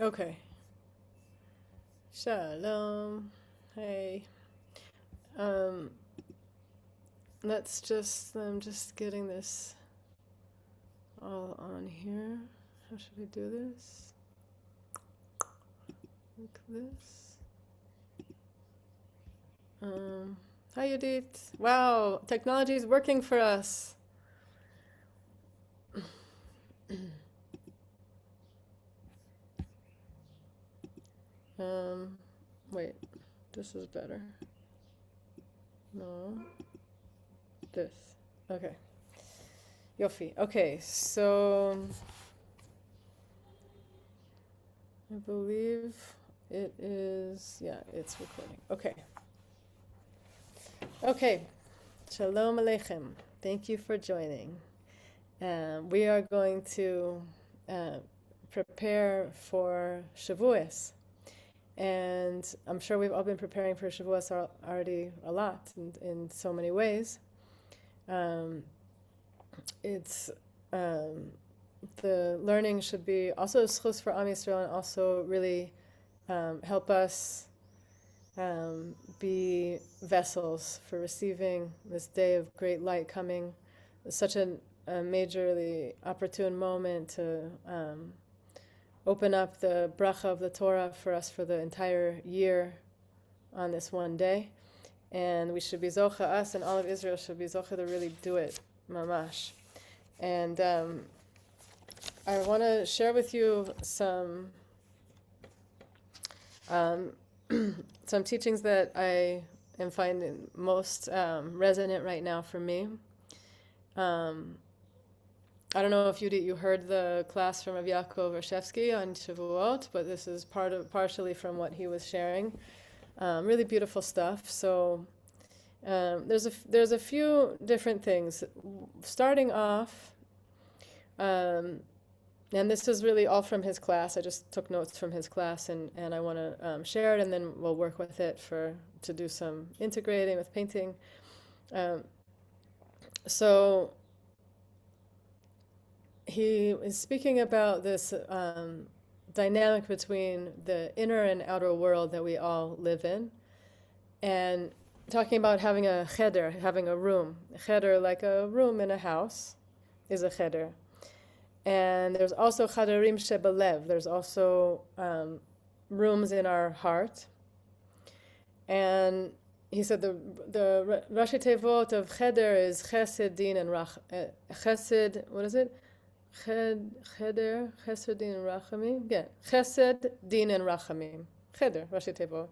Okay. Shalom. Hey. Um, I'm just getting this all on here. How should we do this? Like this. Hi, Yudit. Wow, technology is working for us. Wait, this is better. No, this. Okay. Yofi. Okay, so I believe it is, yeah, it's recording. Okay. Okay. Shalom Aleichem. Thank you for joining. We are going to prepare for Shavuos. And I'm sure we've all been preparing for Shavuos already a lot in so many ways. The learning should be also schus for Am Yisrael and also really help us be vessels for receiving this day of great light coming. It's such a majorly opportune moment to open up the bracha of the Torah for us for the entire year on this one day. And we should be zocha, us and all of Israel should be zocha to really do it, mamash. And I want to share with you some some teachings that I am finding most resonant right now for me. I don't know if you heard the class from Rav Yaakov Rashevsky on Shavuot, but this is partially from what he was sharing. Really beautiful stuff. So there's a few different things. Starting off, and this is really all from his class. I just took notes from his class, and I want to share it, and then we'll work with it to do some integrating with painting. So he is speaking about this dynamic between the inner and outer world that we all live in, and talking about having a cheder, having a room. A cheder, like a room in a house, is a cheder. And there's also chaderim shebelev. There's also rooms in our heart. And he said the Rashi Tevot of cheder is chesed, din, and chesed. What is it? Cheder, chesed, din, and rachamim. Yeah, chesed, din, and rachamim. Cheder, Rashi Tevot.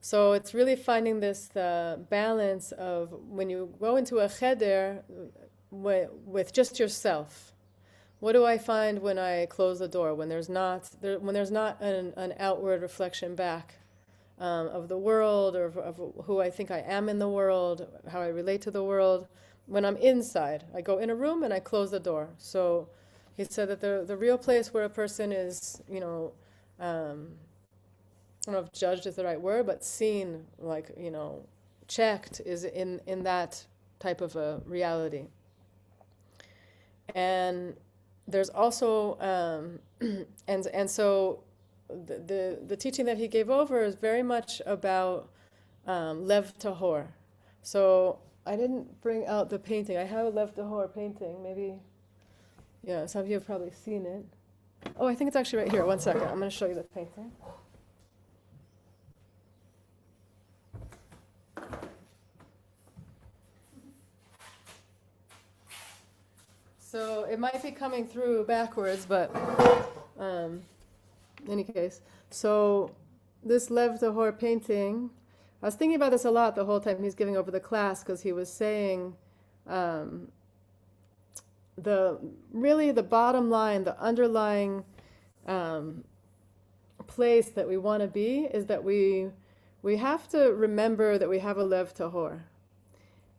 So it's really finding this balance of when you go into a cheder with just yourself. What do I find when I close the door? When there's not an outward reflection back of the world or of who I think I am in the world, how I relate to the world. When I'm inside, I go in a room and I close the door. So he said that the real place where a person is, I don't know if judged is the right word, but seen, like, checked, is in that type of a reality. And there's also, and so the teaching that he gave over is very much about lev tahor. So I didn't bring out the painting. I have a lev tahor painting. Maybe, some of you have probably seen it. Oh, I think it's actually right here. One second. I'm going to show you the painting. So it might be coming through backwards, but in any case. So this Lev Tahor painting, I was thinking about this a lot the whole time he's giving over the class, because he was saying the bottom line, the underlying place that we want to be is that we have to remember that we have a Lev Tahor.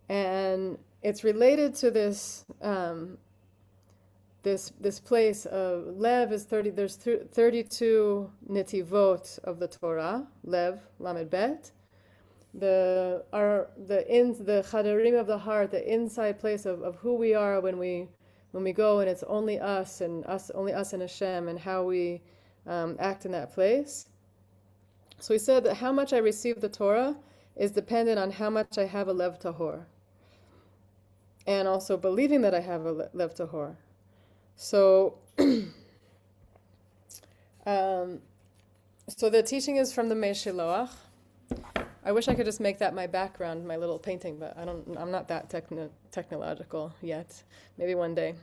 And it's related to this this place of Lev is 30. There's 32 nitivot of the Torah. Lev, Lamed Bet. The chaderim of the heart, the inside place of who we are when we go and it's only us and Hashem, and how we act in that place. So he said that how much I receive the Torah is dependent on how much I have a lev tahor, and also believing that I have a lev tahor. So, so the teaching is from the Mei Shiloach. I wish I could just make that my background, my little painting, but I'm not that technological yet. Maybe one day.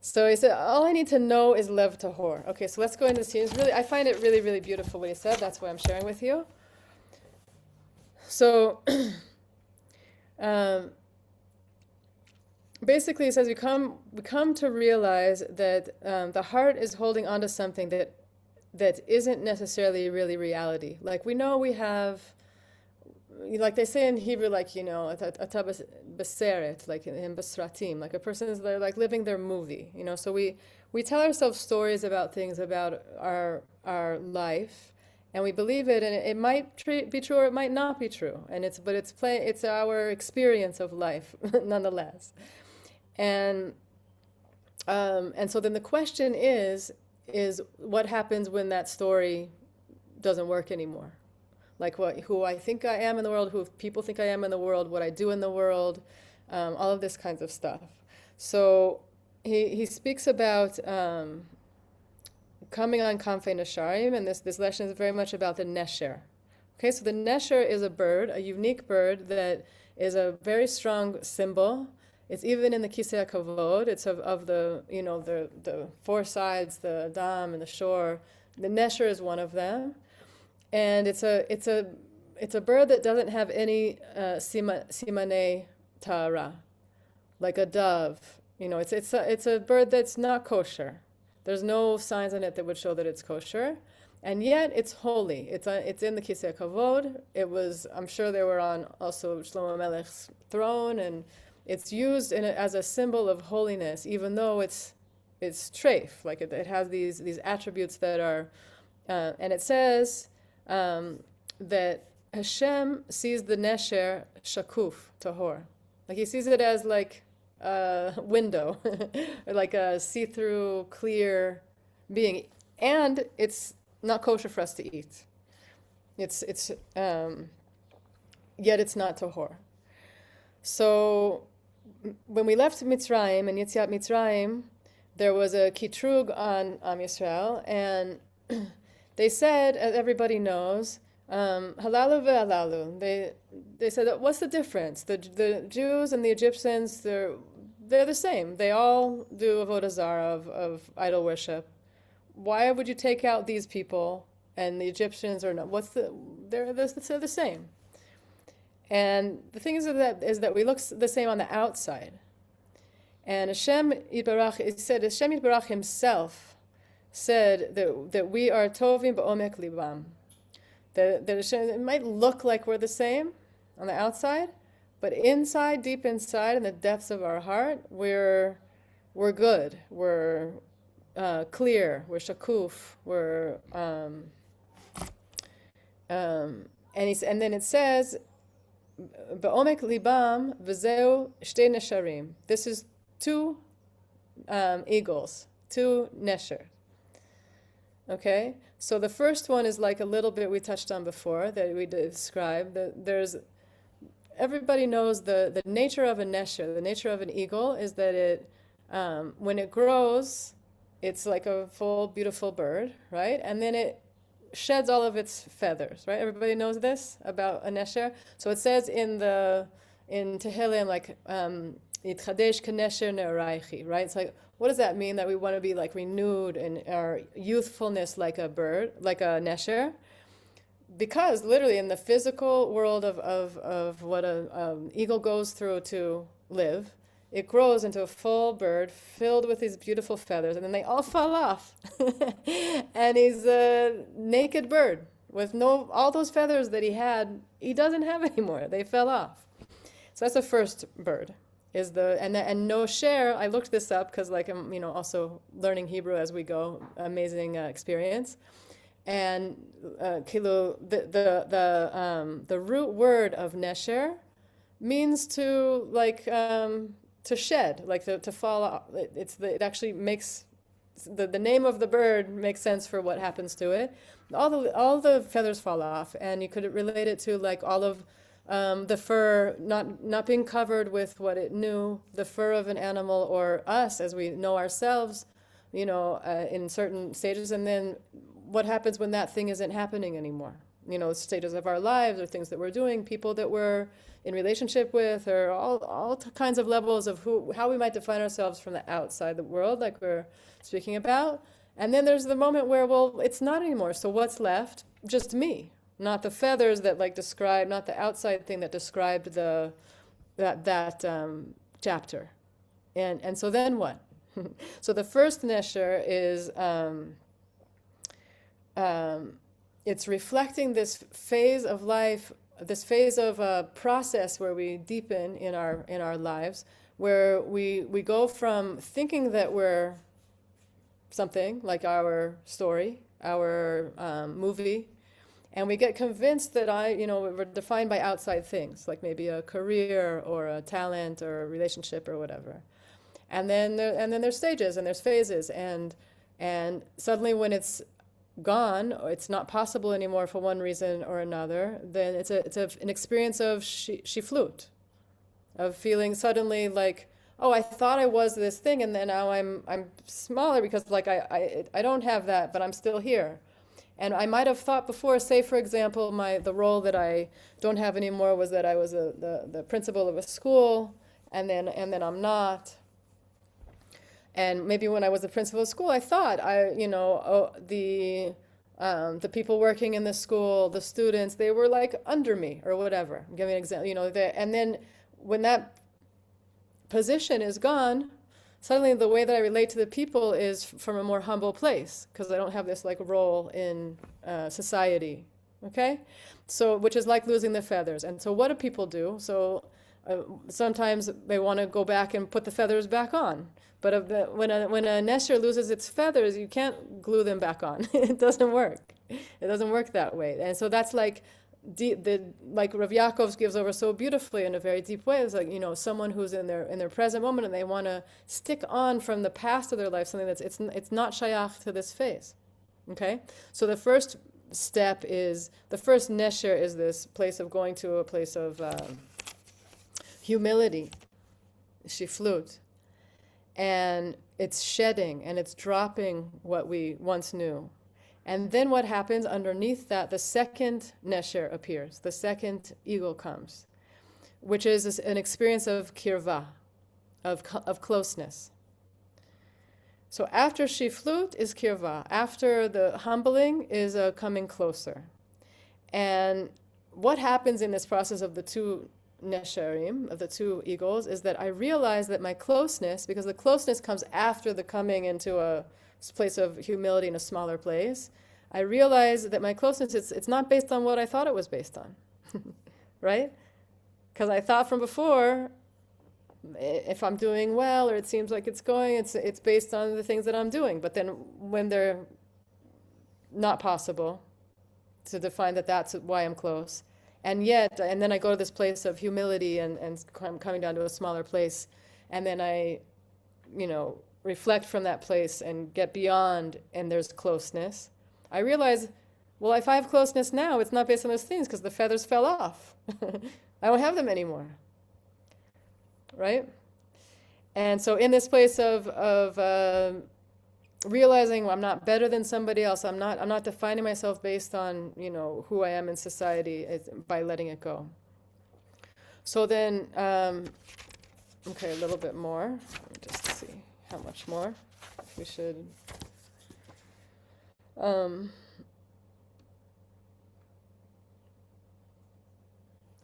So he said, all I need to know is lev tahor. Okay, so let's go into this here. I find it really, really beautiful what he said. That's why I'm sharing with you. So basically, he says we come to realize that the heart is holding on to something that isn't necessarily really reality. Like we know we have, like they say in Hebrew, like, you know, ata beseret, like in basratim, like a person is like living their movie, you know. So we tell ourselves stories about things, about our life, and we believe it, and it might be true or it might not be true, and it's our experience of life nonetheless. And so then the question is what happens when that story doesn't work anymore? Like who I think I am in the world, who people think I am in the world, what I do in the world, all of this kinds of stuff. So he speaks about coming on Kamfei Nesharim, and this lesson is very much about the Nesher. Okay, so the Nesher is a bird, a unique bird that is a very strong symbol. It's even in the Kisei HaKavod. It's of the, you know, the four sides, the Adam and the shore. The Nesher is one of them. And it's a bird that doesn't have any simanei ta'ara, like a dove. You know, it's a bird that's not kosher. There's no signs on it that would show that it's kosher, and yet it's holy. It's in the Kisei HaKavod. It was, I'm sure they were on also Shlomo Melech's throne, and it's used as a symbol of holiness, even though it's treif, like it has these attributes that are, and it says that Hashem sees the Nesher shakuf, tahor. Like he sees it as like a window, or like a see-through, clear being. And it's not kosher for us to eat. Yet it's not tahor. So when we left Mitzrayim, and Yetziat Mitzrayim, there was a kitrug on Am Yisrael, and they said, as everybody knows, halalu ve'alalu. They said, what's the difference? The Jews and the Egyptians, they're the same. They all do avodah zarah of idol worship. Why would you take out these people and the Egyptians are not? They're the same. And the thing is that we look the same on the outside. And Hashem Yitbarach himself said that we are tovim ba'omek libam. That it might look like we're the same on the outside, but inside, deep inside, in the depths of our heart, we're good. We're clear. We're shakuf. We're and then it says, ba'omek libam v'zeu shtei nesharim. This is two eagles, two nesher. Okay, so the first one is like a little bit we touched on before that we described. Everybody knows the nature of a nesher, the nature of an eagle is that it, when it grows, it's like a full, beautiful bird, right? And then it sheds all of its feathers, right? Everybody knows this about a nesher. So it says in Tehillim, like, Yitchadesh k'nesher ne'araychi, right? It's like, what does that mean? That we want to be like renewed in our youthfulness like a bird, like a nesher? Because literally in the physical world of what an eagle goes through to live, it grows into a full bird filled with these beautiful feathers, and then they all fall off. And he's a naked bird with all those feathers that he had, he doesn't have anymore. They fell off. So that's the first bird. And no share. I looked this up because, like, I'm also learning Hebrew as we go. Amazing experience. And the root word of nesher means to shed, like to fall off. It actually makes the name of the bird makes sense for what happens to it. All the feathers fall off, and you could relate it to like all of the fur not being covered with what it knew, the fur of an animal, or us as we know ourselves, in certain stages, and then what happens when that thing isn't happening anymore. Stages of our lives or things that we're doing, people that we're in relationship with, or all kinds of levels of how we might define ourselves from the outside the world, like we're speaking about. And then there's the moment where, well, it's not anymore. So what's left? Just me, not the feathers that like describe, not the outside thing that described that chapter. And so then what? So the first nesher is it's reflecting this phase of life, this phase of a process where we deepen in our lives, where we go from thinking that we're something like our story, our movie, and we get convinced that we're defined by outside things, like maybe a career or a talent or a relationship or whatever. And then there's stages and there's phases, and suddenly when it's gone, or it's not possible anymore for one reason or another, then it's an experience of shiflut, of feeling suddenly like, oh, I thought I was this thing, and then now I'm smaller because like I don't have that, but I'm still here. And I might have thought before, say for example, the role that I don't have anymore was that I was the principal of a school, and then I'm not. And maybe when I was the principal of school, I thought the people working in the school, the students, they were like under me or whatever. I'm giving an example, and then when that position is gone, suddenly the way that I relate to the people is from a more humble place, because I don't have this like role in society. Okay, so which is like losing the feathers. And so what do people do? So sometimes they want to go back and put the feathers back on. But when a nesher loses its feathers, you can't glue them back on. It doesn't work. It doesn't work that way. And so that's like like Rav Yaakov gives over so beautifully in a very deep way. It's like someone who's in their present moment and they want to stick on from the past of their life something that's it's not shayach to this phase. Okay, so the first step is the first nesher is this place of going to a place of humility, shiflut. And it's shedding and it's dropping what we once knew. And then what happens underneath that, the second nesher appears, the second eagle comes, which is an experience of kirva, of closeness. So after shiflut is kirva, after the humbling is a coming closer. And what happens in this process of the two nesharim, of the two eagles, is that I realize that my closeness, because the closeness comes after the coming into a place of humility in a smaller place, I realize that my closeness, it's not based on what I thought it was based on, right? Because I thought from before, if I'm doing well, or it seems like it's going, it's based on the things that I'm doing. But then when they're not possible to define that that's why I'm close, and then I go to this place of humility and coming down to a smaller place, and then I, reflect from that place and get beyond, and there's closeness. I realize, well, if I have closeness now, it's not based on those things because the feathers fell off. I don't have them anymore, right? And so in this place of realizing I'm not better than somebody else, I'm not defining myself based on who I am in society by letting it go. So then, okay, a little bit more. Let me just see how much more we should.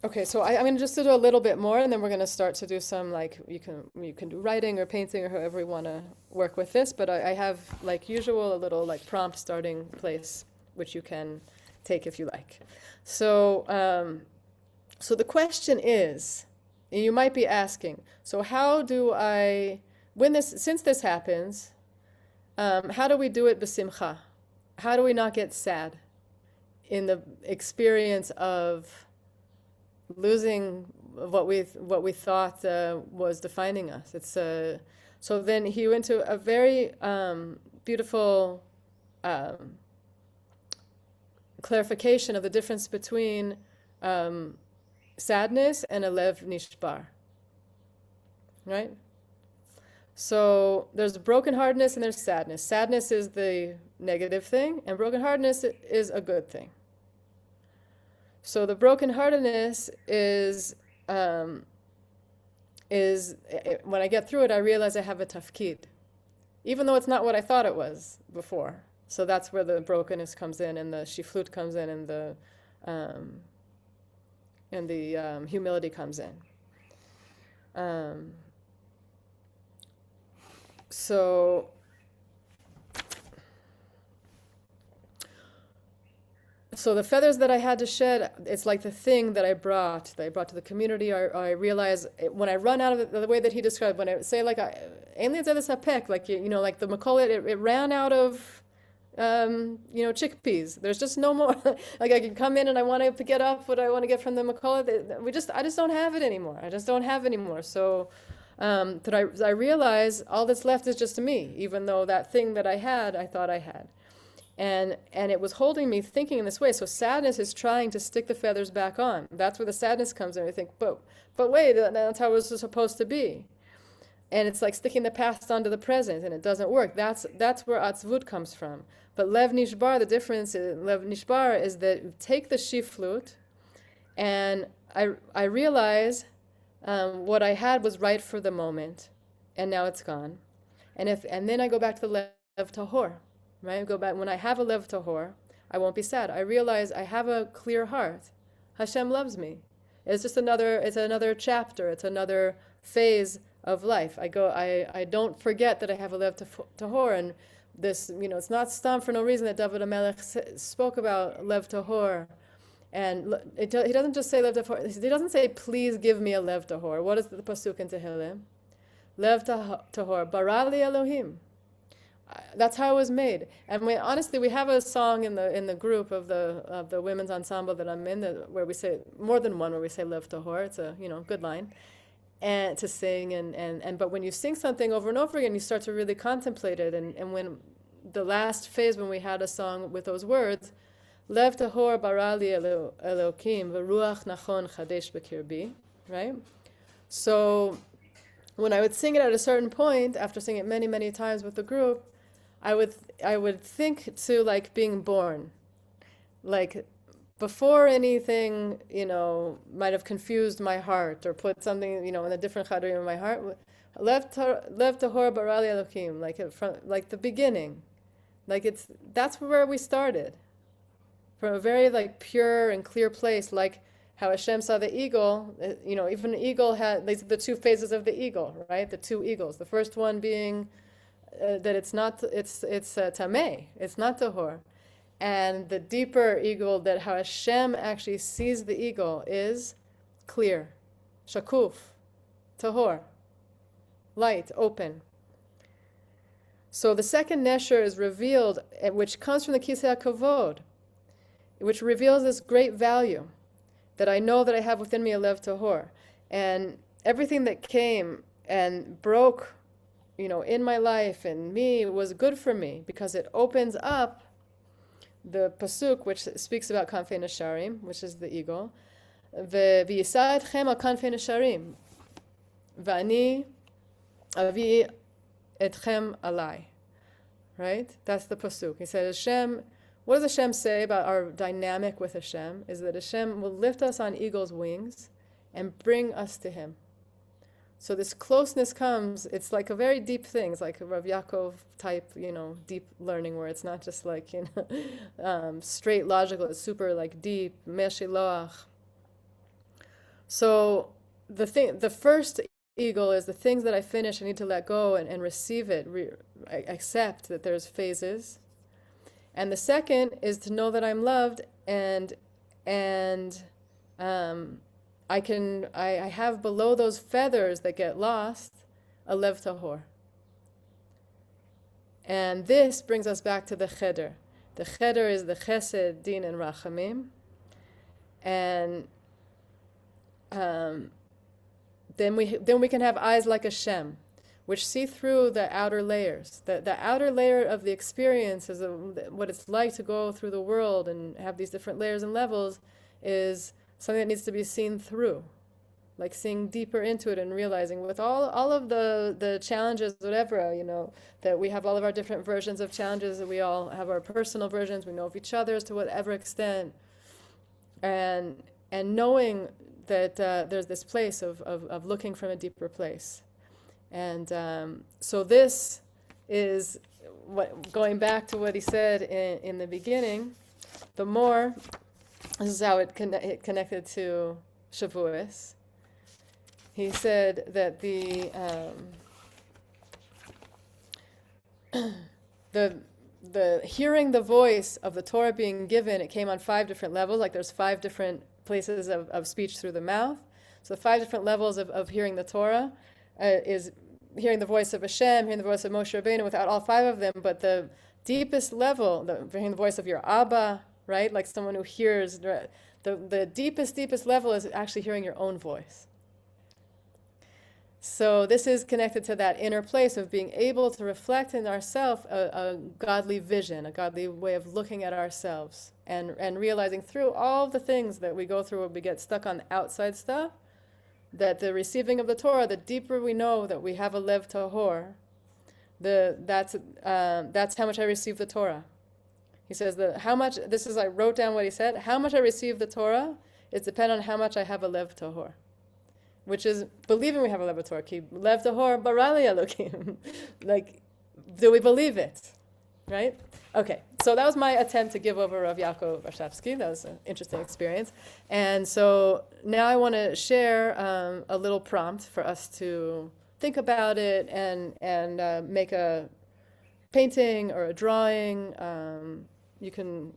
Okay, so I'm going to just do a little bit more, and then we're going to start to do some, like, you can do writing or painting or however you want to work with this, but I have, like usual, a little, like, prompt starting place, which you can take if you like. So, so the question is, and you might be asking, so how do I, since this happens, how do we do it b'simcha? How do we not get sad in the experience of losing what we thought was defining us? It's so then he went to a very beautiful clarification of the difference between sadness and a lev nishbar, right? So there's brokenheartedness and there's sadness. Sadness is the negative thing, and brokenheartedness is a good thing. So the brokenheartedness is when I get through it, I realize I have a tafkid, even though it's not what I thought it was before. So that's where the brokenness comes in, and the shiflut comes in, and the humility comes in. So the feathers that I had to shed, it's like the thing that I brought to the community. I realize when I run out of the way that he described, when I say like, like the makolet, it ran out of, chickpeas. There's just no more. Like I can come in and I want to get up what I want to get from the makolet. I just don't have it anymore. So that I realize all that's left is just me, even though that thing that I had, I thought I had. And it was holding me thinking in this way. So sadness is trying to stick the feathers back on. That's where the sadness comes in. I think, but wait, that's how it was supposed to be. And it's like sticking the past onto the present, and it doesn't work. That's where atzvut comes from. But lev nishbar, the difference in lev nishbar is that you take the shiflut, and I realize what I had was right for the moment, and now it's gone. And then I go back to the lev tahor, right? Go back when I have a lev tahor, I won't be sad. I realize I have a clear heart. Hashem loves me. It's another chapter. It's another phase of life. I don't forget that I have a lev tahor, and this, it's not stam for no reason that David HaMelech spoke about lev tahor. And he doesn't just say lev tahor. He doesn't say, please give me a lev tahor. What is the pasuk in Tehillim? Lev tahor, bara li Elohim. That's how it was made. And honestly, we have a song in the group of the women's ensemble that I'm in, where we say more than one, where we say lev tahor. It's a good line, and to sing and but when you sing something over and over again, you start to really contemplate it. And when the last phase, when we had a song with those words, lev tahor bara li Elokim v'ruach nachon chadesh b'kirbi, right? So when I would sing it at a certain point, after singing it many, many times with the group, I would think to like being born, like before anything, might have confused my heart or put something, in a different chadrim in my heart. Lev tahor bara li Elokim, like the beginning, that's where we started, from a very like pure and clear place, like how Hashem saw the eagle. Even the eagle had the two phases of the eagle, right? The two eagles. The first one being that it's tameh, it's not tahor. And the deeper eagle, that how Hashem actually sees the eagle, is clear, shakuf, tahor, light, open. So the second nesher is revealed, which comes from the kisei hakavod, which reveals this great value, that I know that I have within me a lev tahor. And everything that came and broke, in my life and me, was good for me, because it opens up the pasuk which speaks about kanfei nesharim, which is the eagle. V'yisa etchem al kanfei nesharim, v'ani avi etchem alai. Right? That's the pasuk. He said, Hashem. What does Hashem say about our dynamic with Hashem? Is that Hashem will lift us on eagle's wings and bring us to Him. So this closeness comes, it's like a very deep thing. It's like a Rav Yaakov type, deep learning, where it's not just like, straight logical. It's super like deep, meshiloach. So the first eagle is the things that I finish, I need to let go and receive it, accept that there's phases. And the second is to know that I'm loved, and I have below those feathers that get lost a lev tahor. And this brings us back to the cheder. The cheder is the chesed, din, and rachamim. And then we can have eyes like Hashem. which see through the outer layers. The outer layer of the experience is what it's like to go through the world and have these different layers and levels, is something that needs to be seen through. Like seeing deeper into it and realizing with all of the challenges, whatever, that we have all of our different versions of challenges, that we all have our personal versions, we know of each other's to whatever extent. And knowing that there's this place of looking from a deeper place. And so this is going back to what he said in the beginning, the more, this is how it connected to Shavuos. He said that the hearing the voice of the Torah being given, it came on 5 different levels, like there's 5 different places of speech through the mouth. So 5 different levels of hearing the Torah is hearing the voice of Hashem, hearing the voice of Moshe Rabbeinu, without all 5 of them, but the deepest level, hearing the voice of your Abba, right? Like someone who hears, the deepest level is actually hearing your own voice. So this is connected to that inner place of being able to reflect in ourselves a godly vision, a godly way of looking at ourselves, and realizing through all the things that we go through when we get stuck on outside stuff, that the receiving of the Torah, the deeper we know that we have a lev tahor, that's how much I receive the Torah. He says how much, I wrote down what he said, how much I receive the Torah is dependent on how much I have a lev tahor. Which is believing we have a lev tahor. Ki lev tahor barali Elokim. Like, do we believe it? Right? Okay, so that was my attempt to give over Rav Yaakov Warshawsky. That was an interesting experience. And so now I want to share a little prompt for us to think about it and make a painting or a drawing. You can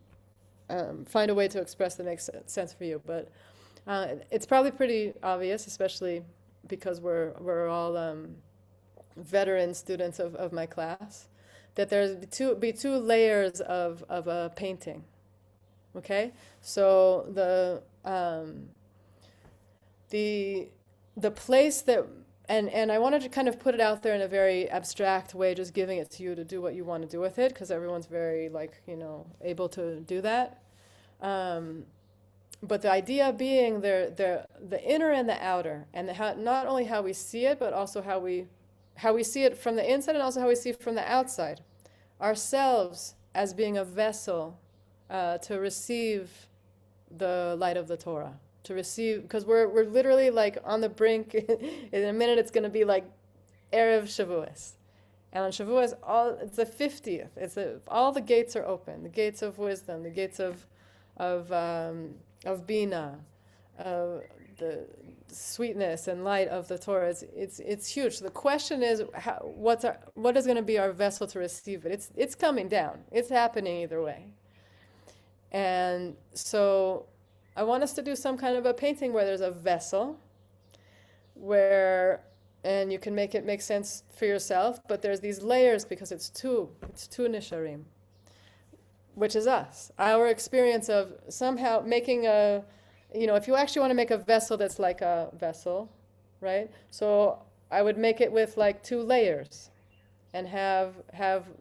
find a way to express that makes sense for you. But it's probably pretty obvious, especially because we're all veteran students of my class, that there's be two layers of a painting. Okay, so the place that and I wanted to kind of put it out there in a very abstract way, just giving it to you to do what you want to do with it, because everyone's very able to do that. But the idea being the inner and the outer, and not only how we see it, but also how we see it from the inside, and also how we see it from the outside. Ourselves as being a vessel to receive the light of the Torah, to receive, because we're literally like on the brink. In a minute, it's going to be like Erev Shavuos, and on Shavuos, it's the 50th. All the gates are open, the gates of wisdom, the gates of Bina, the sweetness and light of the Torah. It's huge. So the question is, what is going to be our vessel to receive it? It's coming down. It's happening either way. And so I want us to do some kind of a painting where there's a vessel, and you can make it make sense for yourself, but there's these layers because it's two nisharim, which is us. Our experience of somehow making if you actually want to make a vessel that's like a vessel, right? So I would make it with like 2 layers and have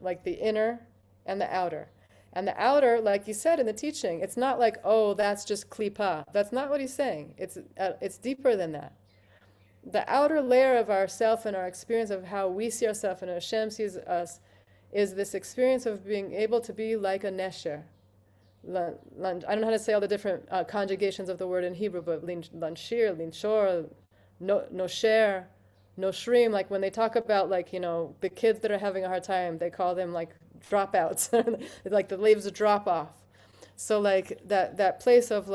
like the inner and the outer. And the outer, like you said in the teaching, it's not like, oh, that's just klipa. That's not what he's saying. It's deeper than that. The outer layer of ourself and our experience of how we see ourselves and Hashem sees us is this experience of being able to be like a nesher. I don't know how to say all the different conjugations of the word in Hebrew, but lanshir, linshor, nosher, noshrim, like when they talk about the kids that are having a hard time, they call them like dropouts, like the leaves drop off. So like that place of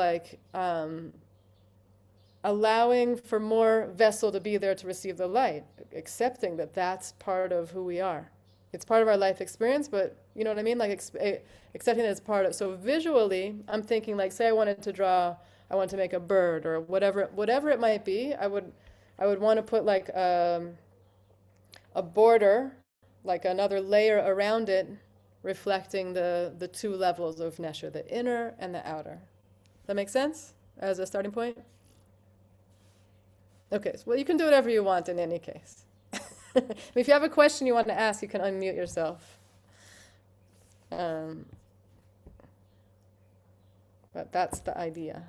allowing for more vessel to be there to receive the light, accepting that that's part of who we are. It's part of our life experience, but you know what I mean? Like accepting that it's part of. So visually, I'm thinking say I wanted to make a bird or whatever it might be. I would want to put a border, like another layer around it, reflecting the 2 levels of nesher, the inner and the outer. That make sense as a starting point? Okay, so, well, you can do whatever you want in any case. If you have a question you want to ask, you can unmute yourself. But that's the idea.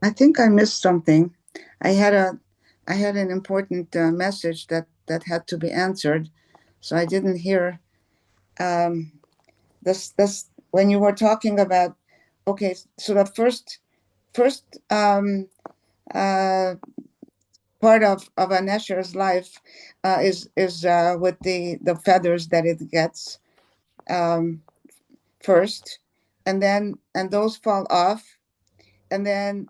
I think I missed something. I had an important message that had to be answered, so I didn't hear this when you were talking about. Okay, so the first part of a Nesher's life is with the feathers that it gets first, and those fall off, and then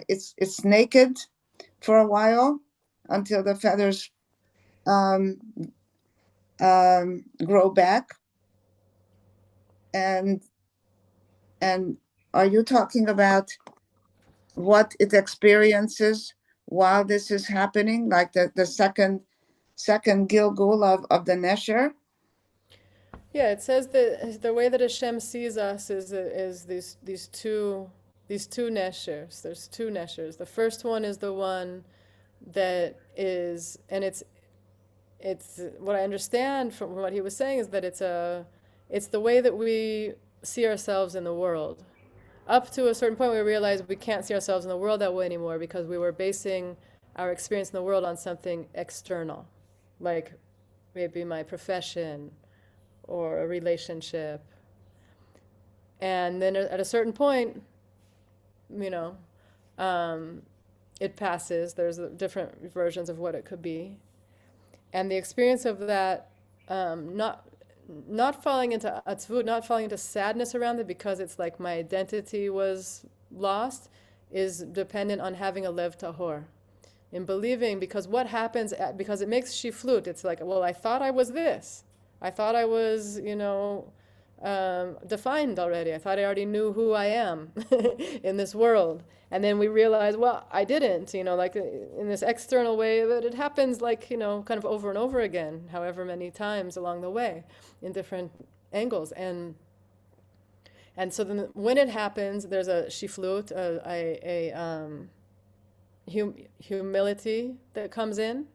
it's naked for a while until the feathers um, grow back. And are you talking about what it experiences while this is happening, like the second Gilgul of the Nesher? Yeah, it says that the way that Hashem sees us is these two neshers. There's two neshers. The first one is the one that is, and it's what I understand from what he was saying is that it's the way that we see ourselves in the world. Up to a certain point, we realized we can't see ourselves in the world that way anymore because we were basing our experience in the world on something external, like maybe my profession or a relationship. And then at a certain point, you know, it passes. There's different versions of what it could be. And the experience of that, not falling into atzvut, not falling into sadness around it because it's like my identity was lost, is dependent on having a lev tahor. In believing, because what happens, because it makes shiflut, it's like, well, I thought I was this. I thought I was, defined already. I thought I already knew who I am in this world. And then we realize, well, I didn't, like in this external way, but it happens like, kind of over and over again, however many times along the way in different angles. And so then when it happens, there's a shiflut, humility that comes in.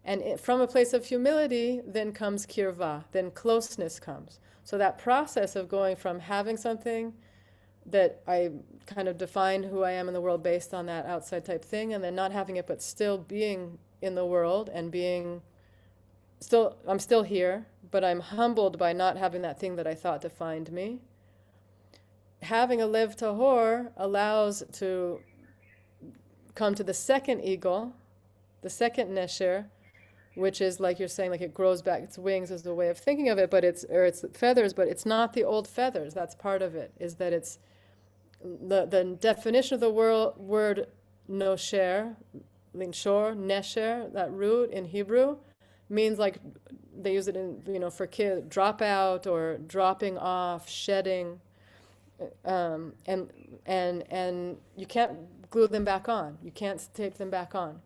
And from a place of humility, then comes kirva, then closeness comes. So that process of going from having something that I kind of define who I am in the world based on that outside type thing, and then not having it, but still being in the world and I'm still here, but I'm humbled by not having that thing that I thought defined me. Having a lev tahor allows to come to the second eagle, the second nesher, which is like you're saying, like it grows back. Its wings is the way of thinking of it, but its feathers, but it's not the old feathers. That's part of it. Is that it's the definition of the word nosher, linshor, nesher. That root in Hebrew means like they use it in for kids, drop out or dropping off, shedding, and you can't glue them back on. You can't tape them back on,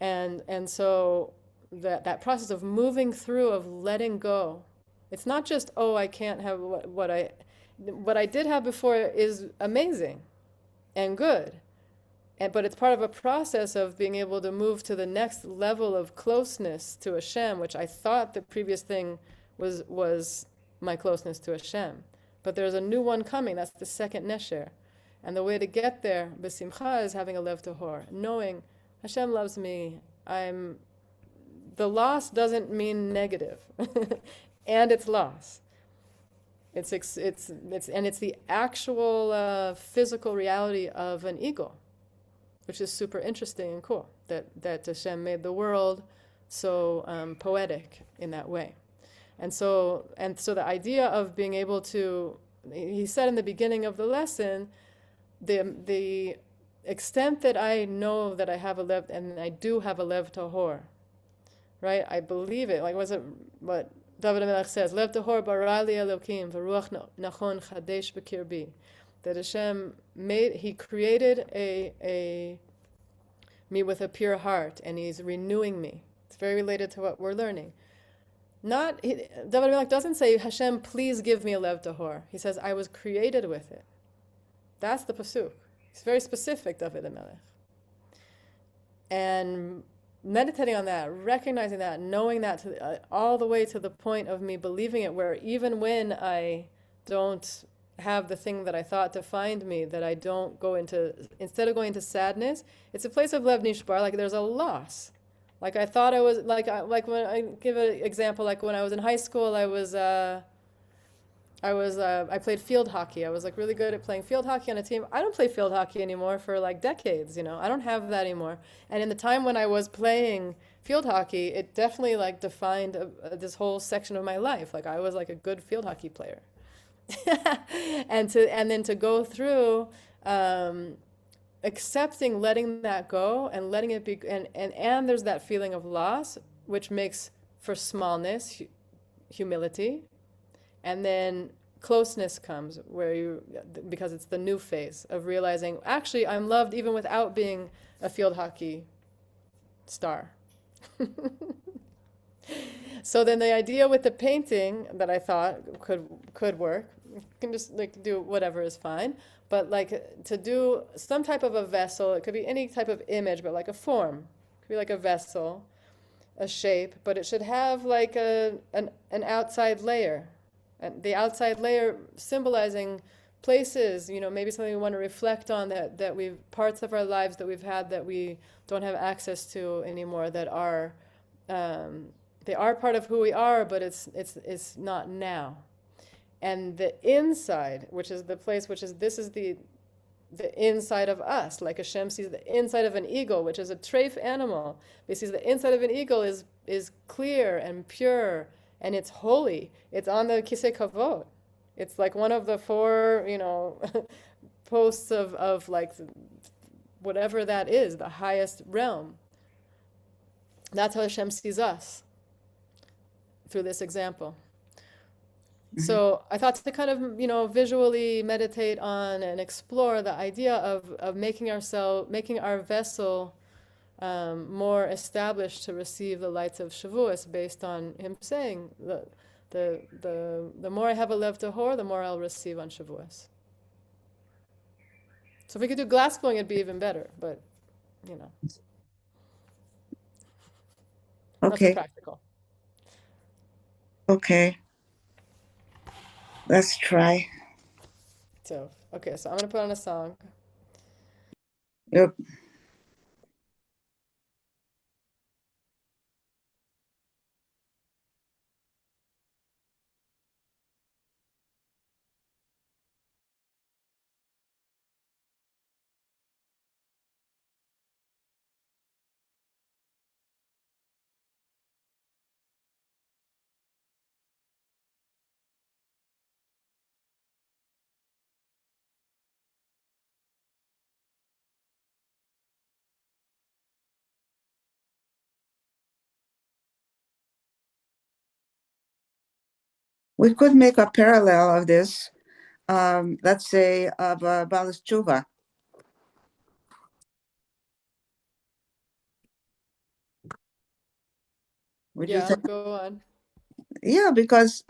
and so. That process of moving through, of letting go, it's not just, oh, I can't have what I did have before is amazing and good, but it's part of a process of being able to move to the next level of closeness to Hashem, which I thought the previous thing was my closeness to Hashem, but there's a new one coming. That's the second nesher, and the way to get there, b'simcha, is having a lev tahor, knowing Hashem loves me. The loss doesn't mean negative, and it's loss. It's the actual physical reality of an eagle, which is super interesting and cool. That Hashem made the world so poetic in that way, and so the idea of being able to, he said in the beginning of the lesson, the extent that I know that I have a lev, and I do have a lev tahor. Right, I believe it. Like, was it what David HaMelech says? Lev tahor bara li Elokim v'ruach nachon chadesh b'kirbi. That Hashem he created a me with a pure heart, and he's renewing me. It's very related to what we're learning. David Melech doesn't say, Hashem, please give me a lev tahor. He says, I was created with it. That's the pasuk. It's very specific, David Melech. And meditating on that, recognizing that, knowing that all the way to the point of me believing it, where even when I don't have the thing that I thought defined me, that I don't go into, instead of going into sadness, it's a place of lev nishbar, like there's a loss. Like I thought I was, like when I give an example, like when I was in high school, I played field hockey. I was like really good at playing field hockey on a team. I don't play field hockey anymore for like decades, I don't have that anymore. And in the time when I was playing field hockey, it definitely like defined this whole section of my life. Like I was like a good field hockey player. and then to go through accepting, letting that go and letting it be, and there's that feeling of loss, which makes for smallness, humility. And then closeness comes because it's the new phase of realizing, actually, I'm loved even without being a field hockey star. So then the idea with the painting that I thought could work, you can just like do whatever is fine, but like to do some type of a vessel, it could be any type of image, but like a form, it could be like a vessel, a shape, but it should have like an outside layer. And the outside layer symbolizing places, maybe something we want to reflect on that we've, parts of our lives that we've had that we don't have access to anymore, that are, they are part of who we are, but it's not now. And the inside, which is the place, this is the inside of us, like Hashem sees the inside of an eagle, which is a treif animal. He sees the inside of an eagle is clear and pure, and it's holy. It's on the Kisei Kavod. It's like one of the 4, posts of like whatever that is, the highest realm. That's how Hashem sees us through this example. Mm-hmm. So I thought to kind of, visually meditate on and explore the idea of making our vessel more established to receive the lights of Shavuos, based on him saying the more I have a lev tahor, the more I'll receive on Shavuos. So if we could do glass blowing, it'd be even better, but not so practical. Okay, let's try. So I'm gonna put on a song. Yep. We could make a parallel of this, let's say, of Balas Tshuva. Go on. Yeah, because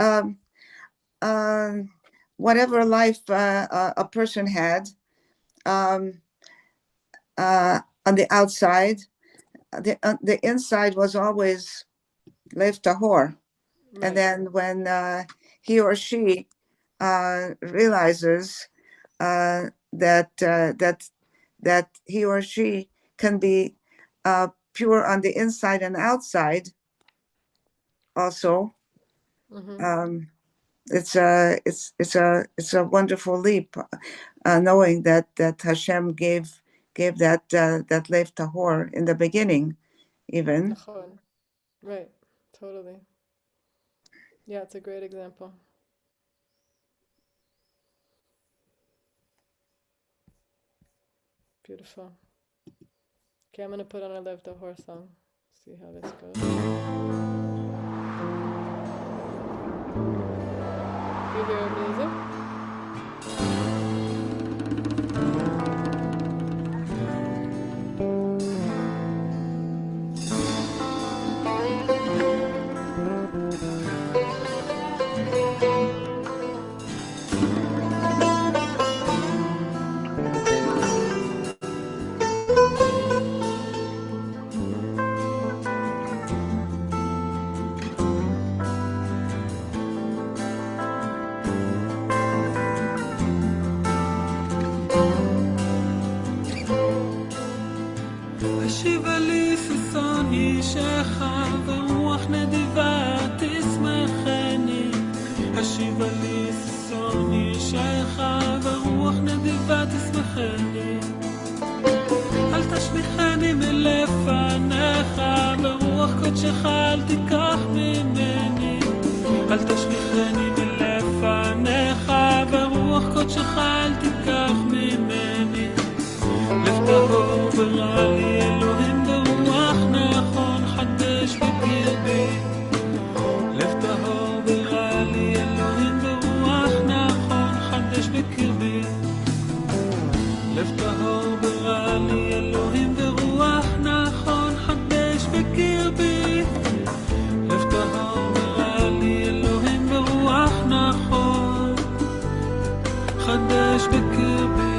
whatever life a person had, on the outside, the inside was always lev tahor. Right. And then when he or she realizes that he or she can be pure on the inside and outside also, mm-hmm. It's a wonderful leap, knowing that Hashem gave that lev tahor in the beginning, even. Right, totally. Yeah, it's a great example. Beautiful. Okay, I'm gonna put on a lev tahor song. See how this goes. You hear music? השיבה לי ששון אישך ורוח נדיבה תשמחני. השיבה לי ששון אישך ורוח נדיבה תשמחני. אל תשליכני מלפניך ברוח קודשך אל תיקח ממני. אל תשליכני מלפניך ברוח קודשך אל תיקח ממני. לב טהור ברא לי אלוהים ברוח נכון חדש בקרבי. לב טהור ברא לי אלוהים ברוח נכון חדש בקרבי. לב טהור ברא לי אלוהים ברוח נכון חדש בקרבי. לב טהור ברא לי אלוהים ברוח נכון חדש בקרבי.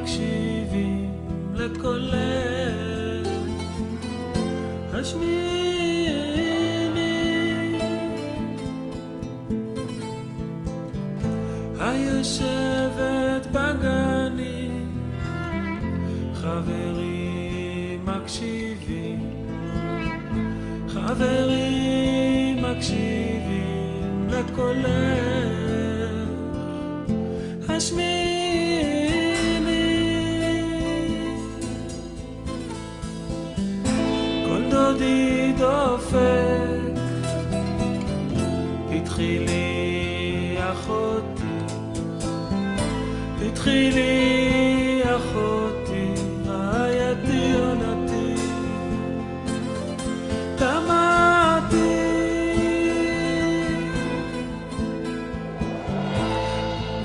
מקשיבים לקולך, השמיעיני, היושבת בגנים, חברים מקשיבים, חברים מקשיבים לקולך, השמיעיני, כל דודי דופק, פתחי לי אחותי, פתחי לי אחותי, רעייתי עונתי, תמתי,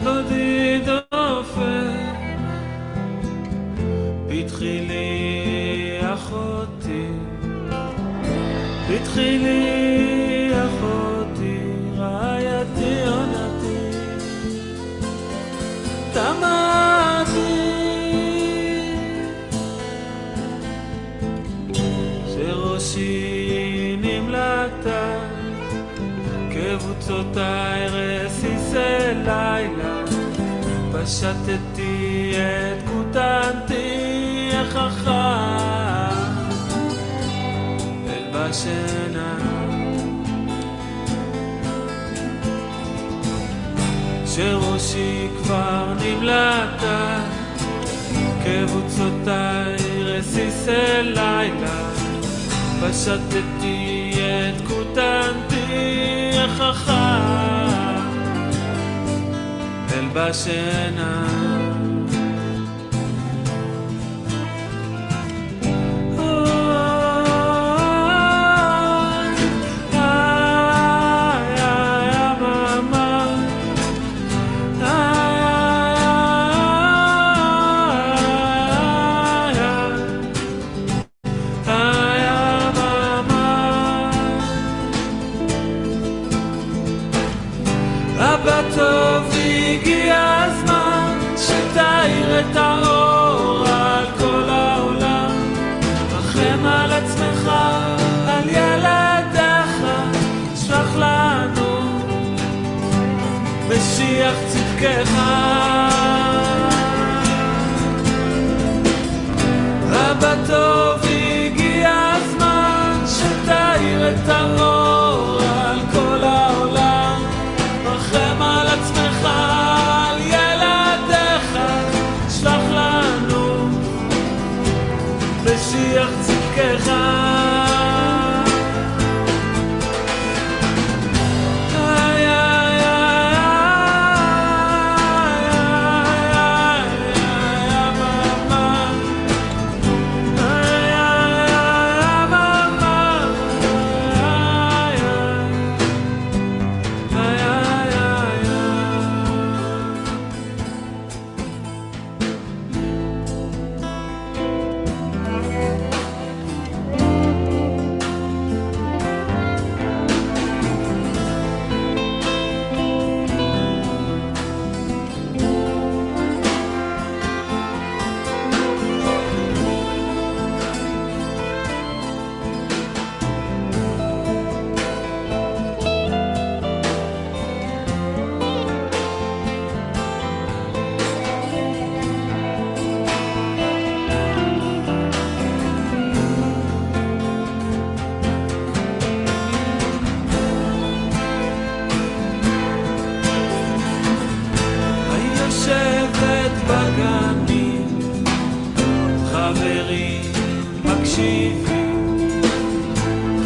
דודי דופק, פתחי לי אחותי, פתחי לי אחותי, רעייתי עונתי, תמתי, שראשי נמלטה, קבוצותיי רסיסי לילה, פשטתי את כותנתי החכם אל בשינה, שראשי כבר נמלטה, קבוצותיי רסיסי לילה, פשטתי את כותנתי החכם אל בשינה, את האור על כל העולם, רחם על עצמך, על ילדיך, שלח לנו משיח צדקך. אבא טוב, הגיע הזמן שתאיר את האור על כל העולם, רחם על עצמך, על ילדיך, שלח לנו משיח צדקך.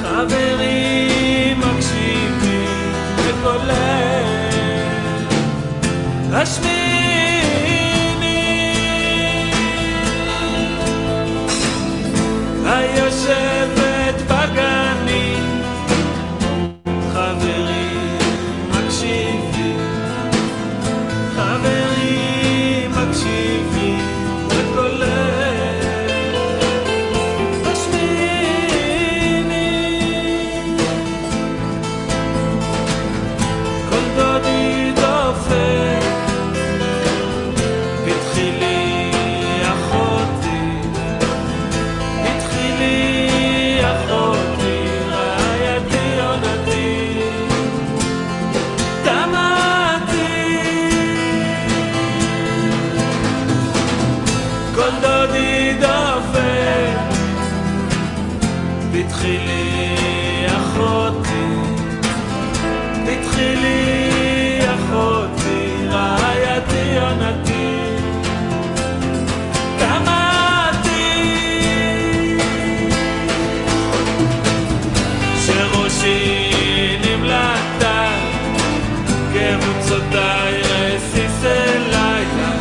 חברים מקשיבים לקולך, השמיני, היושבת בגנים, חברים מקשיבים, חברים מקשיבים לקולך. פתחי לי אחותי, פתחי לי אחותי, רעייתי עונתי, קמתי, שראשי נמלטה, קבוצותיי רסיסי לילה,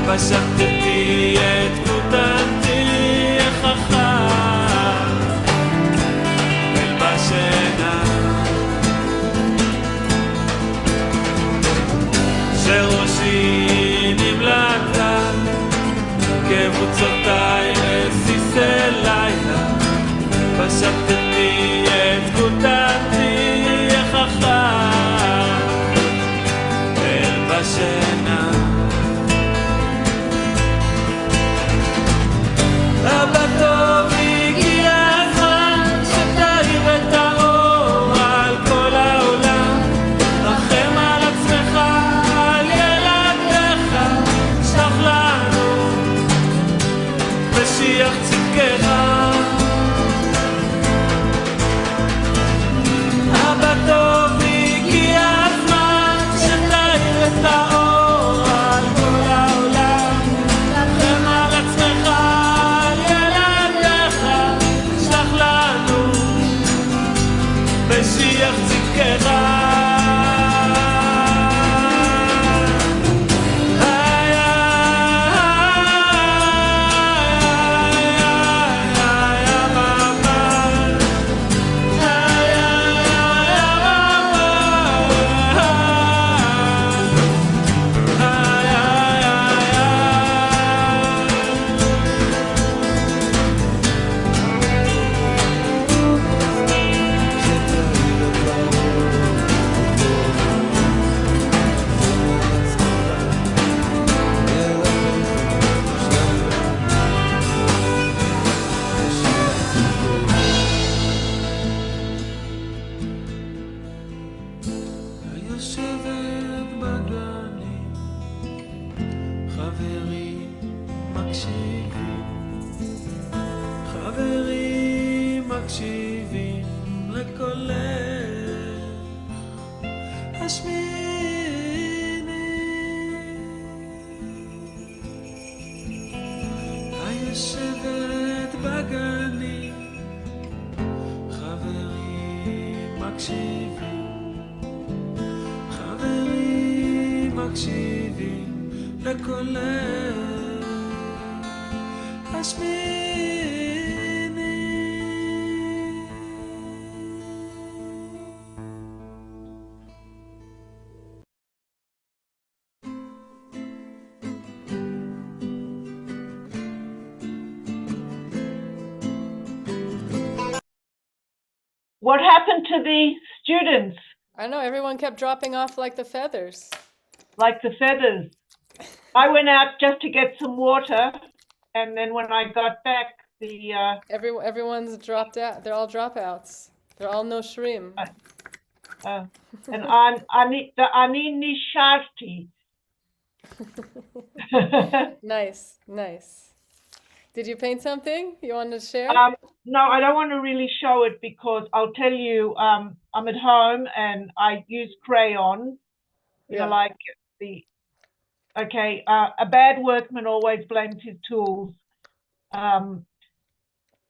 פשטתי את כותנתי החכם אל בשינה, שראשי נמלטה, קבוצותיי רסיסי לילה, פשטתי את כותנתי החכם אל בשינה. אבא טוב, הגיע הזמן שתאיר את האור על כל העולם, רחם על עצמך, על ילדיך, שלח לנו משיח צדקך. אבא טוב, הגיע הזמן שתאיר את האור על כל העולם, רחם על עצמך, משיח צדקך. יושבת בגנים, חברים מקשיבים, חברים מקשיבים לקולך, השמיני. היושבת בגנים, חברים מקשיבים, מקשיבים לקולך, השמיני. What happened to the students? I know, everyone kept dropping off like the feathers. Like the feathers. I went out just to get some water, and then when I got back, Everyone's dropped out. They're all dropouts. They're all no shrim. and ani nisharti. Nice, nice. Did you paint something you wanted to share? No, I don't want to really show it because I'll tell you, I'm at home and I use crayons. You know, like a bad workman always blames his tools.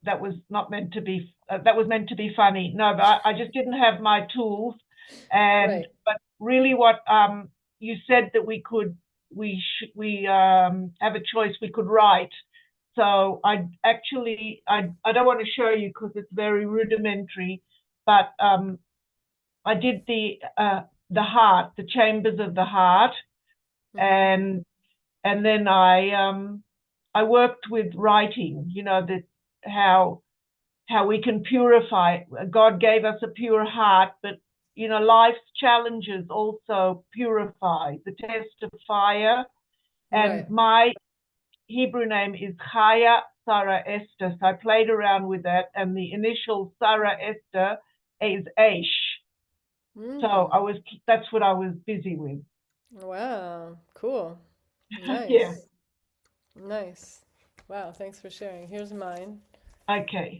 That was not meant to be, that was meant to be funny. No, but I just didn't have my tools. And, but really what you said that we have a choice, we could write. So I don't want to show you because it's very rudimentary, but I did the heart, the chambers of the heart, and then I worked with writing. You know, that how we can purify. God gave us a pure heart, but you know, life's challenges also purify. The test of fire, and my Hebrew name is Chaya Sarah Esther. So I played around with that, and the initial Sarah Esther is Aish. So that's what I was busy with. Wow, cool. Nice. Yeah. Nice. Wow, thanks for sharing. Here's mine. Okay.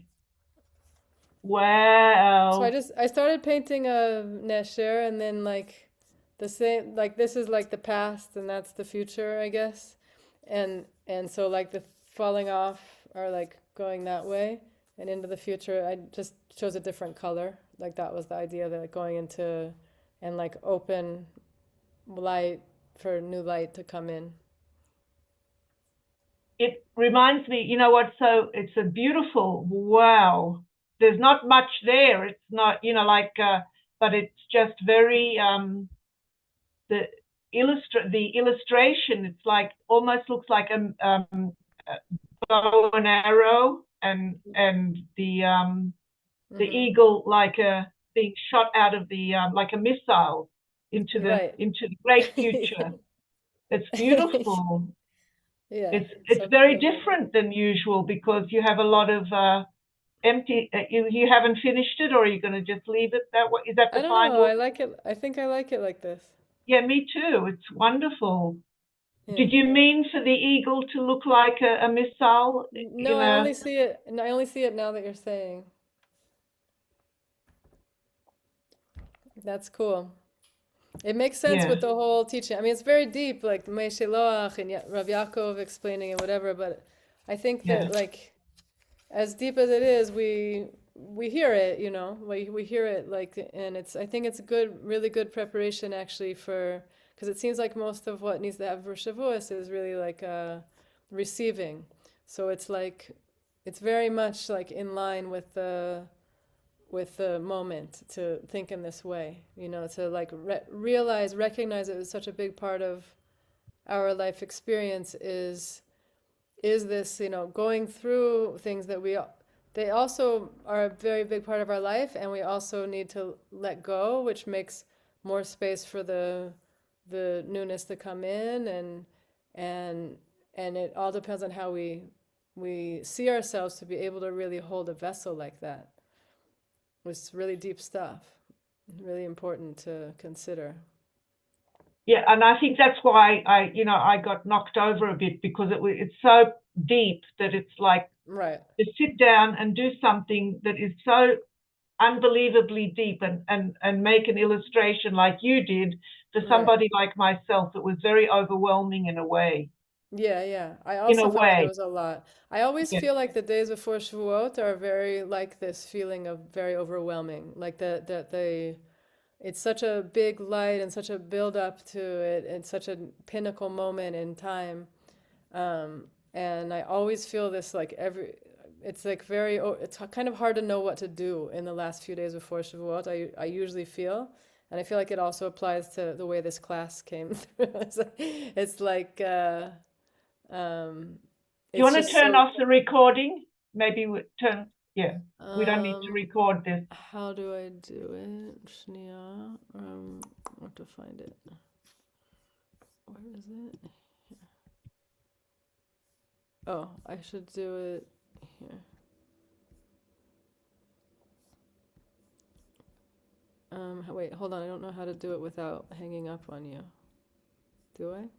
Wow. So I started painting a nesher, and then like the same, like this is like the past and that's the future, I guess. And so like the falling off are like going that way and into the future. I just chose a different color. Like that was the idea, that like going into and like open light for new light to come in. It reminds me, you know what? So it's a beautiful, wow. There's not much there. It's not, you know, like, but it's just very, the illustration, it's like, almost looks like a bow and arrow, and the Mm-hmm. eagle like being shot out of the like a missile into the Right. great future. It's beautiful. Yeah. It's So very cool. different than usual because you have a lot of empty. You haven't finished it, or are you going to just leave it that way? Is that I the don't know. final? I like it. I think I like it like this. Yeah, me too. It's wonderful. Yeah. Did you mean for the eagle to look like a missile No, in I a? only see it. No, I only see it now that you're saying. That's cool. It makes sense Yeah, with the whole teaching. I mean, it's very deep, like Moshe Loach and Rav Yaakov explaining and whatever. But I think yeah, that like as deep as it is, we hear it. You know, we hear it like, and it's. I think it's good, really good preparation actually for, because it seems like most of what needs to happen for Shavuos is really like receiving. So it's like it's very much like in line with the moment to think in this way, you know, to like recognize it was such a big part of our life experience is this, you know, going through things that they also are a very big part of our life, and we also need to let go, which makes more space for the newness to come in, and and it all depends on how we see ourselves to be able to really hold a vessel like that. Was really deep stuff, really important to consider. yeah. And I think that's why I got knocked over a bit because it's so deep that it's like Right. to sit down and do something that is so unbelievably deep and make an illustration like you did for Right. somebody like myself. It was very overwhelming in a way. Yeah, yeah. I In a also found like it way, was a lot. I always yeah, feel like the days before Shavuot are very like this feeling of very overwhelming. Like that they it's such a big light and such a build up to it and such a pinnacle moment in time. And I always feel this like it's like it's kind of hard to know what to do in the last few days before Shavuot. I usually feel, and I feel like it also applies to the way this class came through. It's like do you it's want to just turn so. off the recording? Maybe yeah, we don't need to Um, record this. how do I do it? Shnia. I have to find it. Where is it? Oh, I should do it here. Wait, hold on. I don't know how to do it without hanging up on you. Do I?